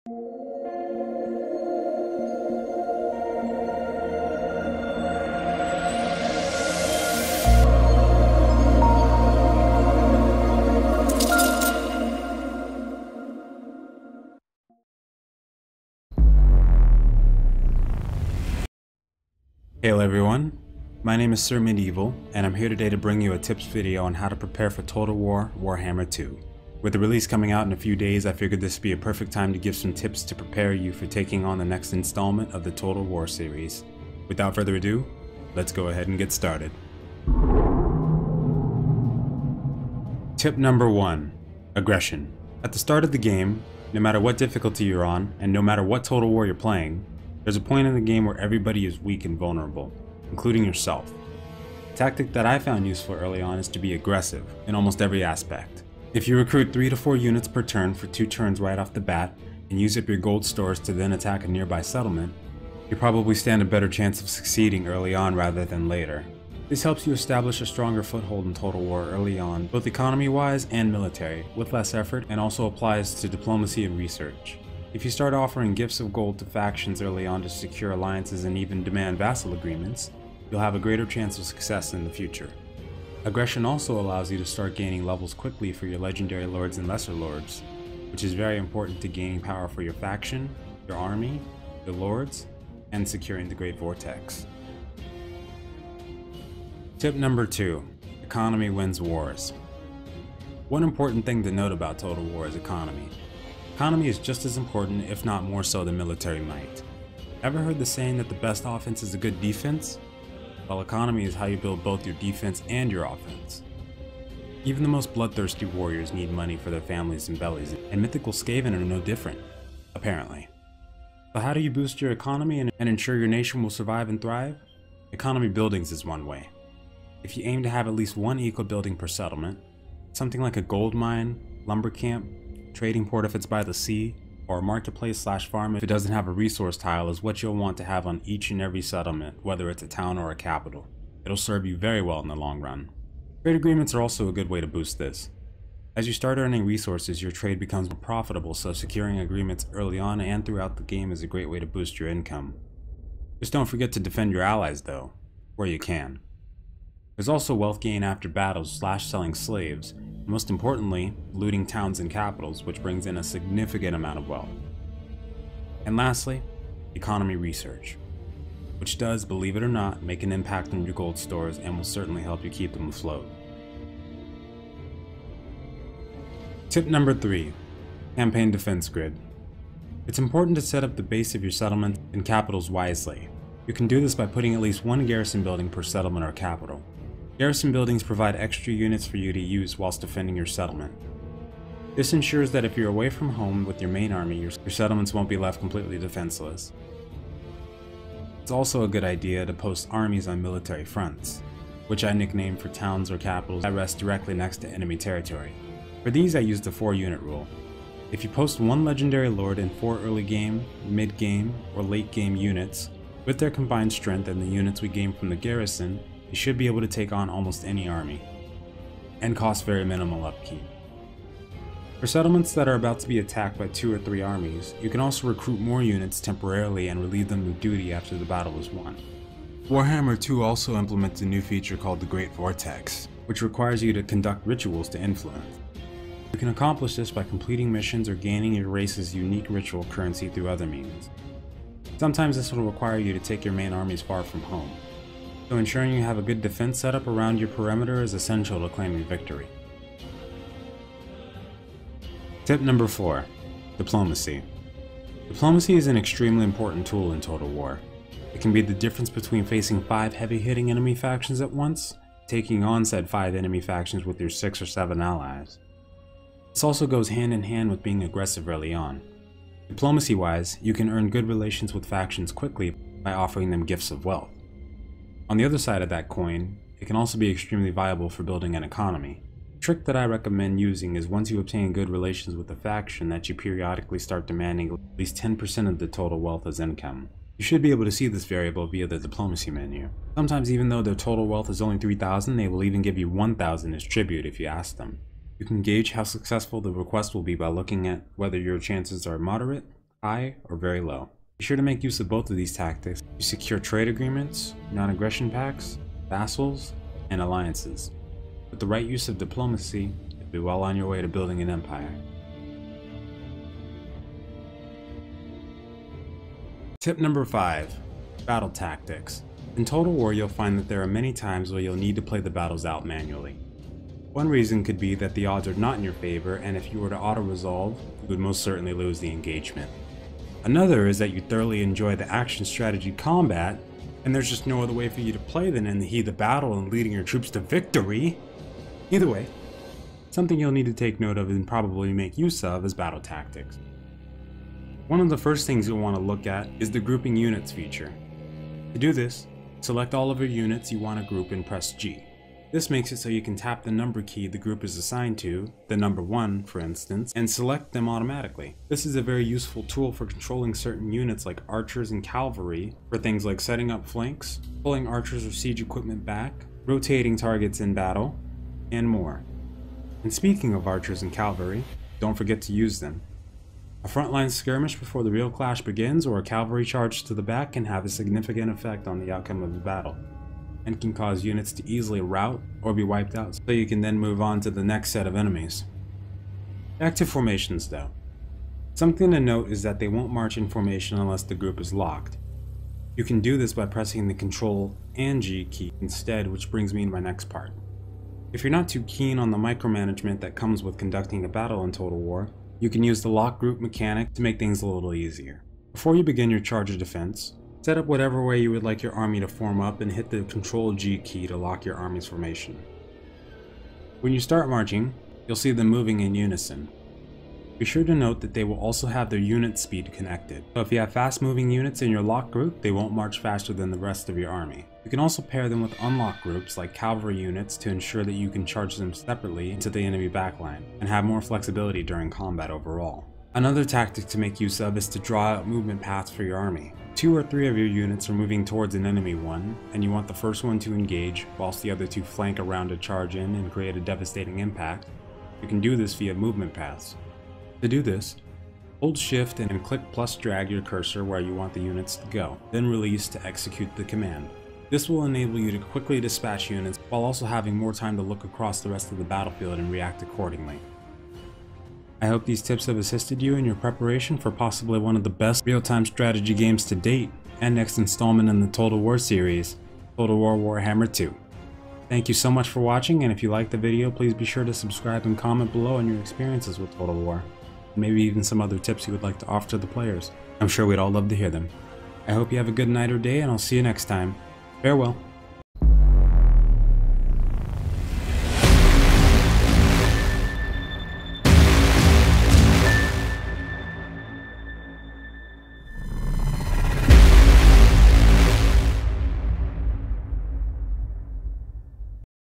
Hello everyone, my name is Sir Medieval, and I'm here today to bring you a tips video on how to prepare for Total War Warhammer 2. With the release coming out in a few days, I figured this would be a perfect time to give some tips to prepare you for taking on the next installment of the Total War series. Without further ado, let's go ahead and get started. Tip number 1. Aggression. At the start of the game, no matter what difficulty you're on, and no matter what Total War you're playing, there's a point in the game where everybody is weak and vulnerable, including yourself. A tactic that I found useful early on is to be aggressive in almost every aspect. If you recruit 3 to 4 units per turn for 2 turns right off the bat, and use up your gold stores to then attack a nearby settlement, you probably stand a better chance of succeeding early on rather than later. This helps you establish a stronger foothold in Total War early on, both economy-wise and military, with less effort, and also applies to diplomacy and research. If you start offering gifts of gold to factions early on to secure alliances and even demand vassal agreements, you'll have a greater chance of success in the future. Aggression also allows you to start gaining levels quickly for your legendary lords and lesser lords, which is very important to gaining power for your faction, your army, your lords, and securing the Great Vortex. Tip number 2. Economy wins wars. One important thing to note about Total War is economy. Economy is just as important, if not more so, than military might. Ever heard the saying that the best offense is a good defense? Well, economy is how you build both your defense and your offense. Even the most bloodthirsty warriors need money for their families and bellies, and mythical Skaven are no different, apparently. So how do you boost your economy and ensure your nation will survive and thrive? Economy buildings is one way. If you aim to have at least one eco building per settlement, something like a gold mine, lumber camp, trading port if it's by the sea, or a marketplace/farm if it doesn't have a resource tile is what you'll want to have on each and every settlement, whether it's a town or a capital. It'll serve you very well in the long run. Trade agreements are also a good way to boost this. As you start earning resources, your trade becomes more profitable, so securing agreements early on and throughout the game is a great way to boost your income. Just don't forget to defend your allies though, where you can. There's also wealth gain after battles / selling slaves, and most importantly, looting towns and capitals, which brings in a significant amount of wealth. And lastly, economy research, which does, believe it or not, make an impact on your gold stores and will certainly help you keep them afloat. Tip number 3. Campaign defense grid. It's important to set up the base of your settlement and capitals wisely. You can do this by putting at least one garrison building per settlement or capital. Garrison buildings provide extra units for you to use whilst defending your settlement. This ensures that if you're away from home with your main army, your settlements won't be left completely defenseless. It's also a good idea to post armies on military fronts, which I nickname for towns or capitals that rest directly next to enemy territory. For these I use the 4-unit rule. If you post one legendary lord and 4 early game, mid game, or late game units, with their combined strength and the units we gain from the garrison, you should be able to take on almost any army, and cost very minimal upkeep. For settlements that are about to be attacked by 2 or 3 armies, you can also recruit more units temporarily and relieve them of duty after the battle is won. Warhammer 2 also implements a new feature called the Great Vortex, which requires you to conduct rituals to influence. You can accomplish this by completing missions or gaining your race's unique ritual currency through other means. Sometimes this will require you to take your main armies far from home, so ensuring you have a good defense setup around your perimeter is essential to claiming victory. Tip number 4. Diplomacy. Diplomacy is an extremely important tool in Total War. It can be the difference between facing 5 heavy-hitting enemy factions at once, taking on said 5 enemy factions with your 6 or 7 allies. This also goes hand in hand with being aggressive early on. Diplomacy-wise, you can earn good relations with factions quickly by offering them gifts of wealth. On the other side of that coin, it can also be extremely viable for building an economy. The trick that I recommend using is once you obtain good relations with a faction that you periodically start demanding at least 10% of the total wealth as income. You should be able to see this variable via the diplomacy menu. Sometimes even though their total wealth is only 3,000, they will even give you 1,000 as tribute if you ask them. You can gauge how successful the request will be by looking at whether your chances are moderate, high or very low. Be sure to make use of both of these tactics to secure trade agreements, non-aggression pacts, vassals, and alliances. With the right use of diplomacy, you'll be well on your way to building an empire. Tip number 5. Battle tactics. In Total War, you'll find that there are many times where you'll need to play the battles out manually. One reason could be that the odds are not in your favor, and if you were to auto-resolve, you would most certainly lose the engagement. Another is that you thoroughly enjoy the action strategy combat, and there's just no other way for you to play than in the heat of the battle and leading your troops to victory. Either way, something you'll need to take note of and probably make use of is battle tactics. One of the first things you'll want to look at is the grouping units feature. To do this, select all of your units you want to group and press G. This makes it so you can tap the number key the group is assigned to, the number 1 for instance, and select them automatically. This is a very useful tool for controlling certain units like archers and cavalry for things like setting up flanks, pulling archers or siege equipment back, rotating targets in battle, and more. And speaking of archers and cavalry, don't forget to use them. A frontline skirmish before the real clash begins or a cavalry charge to the back can have a significant effect on the outcome of the battle, and can cause units to easily rout or be wiped out so you can then move on to the next set of enemies. Back to formations though. Something to note is that they won't march in formation unless the group is locked. You can do this by pressing the Ctrl and G key instead, which brings me to my next part. If you're not too keen on the micromanagement that comes with conducting a battle in Total War, you can use the lock group mechanic to make things a little easier. Before you begin your charge of defense, set up whatever way you would like your army to form up and hit the Ctrl G key to lock your army's formation. When you start marching, you'll see them moving in unison. Be sure to note that they will also have their unit speed connected, so if you have fast moving units in your lock group, they won't march faster than the rest of your army. You can also pair them with unlock groups like cavalry units to ensure that you can charge them separately into the enemy backline, and have more flexibility during combat overall. Another tactic to make use of is to draw out movement paths for your army. 2 or 3 of your units are moving towards an enemy one, and you want the first one to engage, whilst the other 2 flank around to charge in and create a devastating impact. You can do this via movement paths. To do this, hold shift and click plus drag your cursor where you want the units to go, then release to execute the command. This will enable you to quickly dispatch units while also having more time to look across the rest of the battlefield and react accordingly. I hope these tips have assisted you in your preparation for possibly one of the best real-time strategy games to date, and next installment in the Total War series, Total War Warhammer 2. Thank you so much for watching, and if you liked the video, please be sure to subscribe and comment below on your experiences with Total War, and maybe even some other tips you would like to offer to the players. I'm sure we'd all love to hear them. I hope you have a good night or day, and I'll see you next time. Farewell.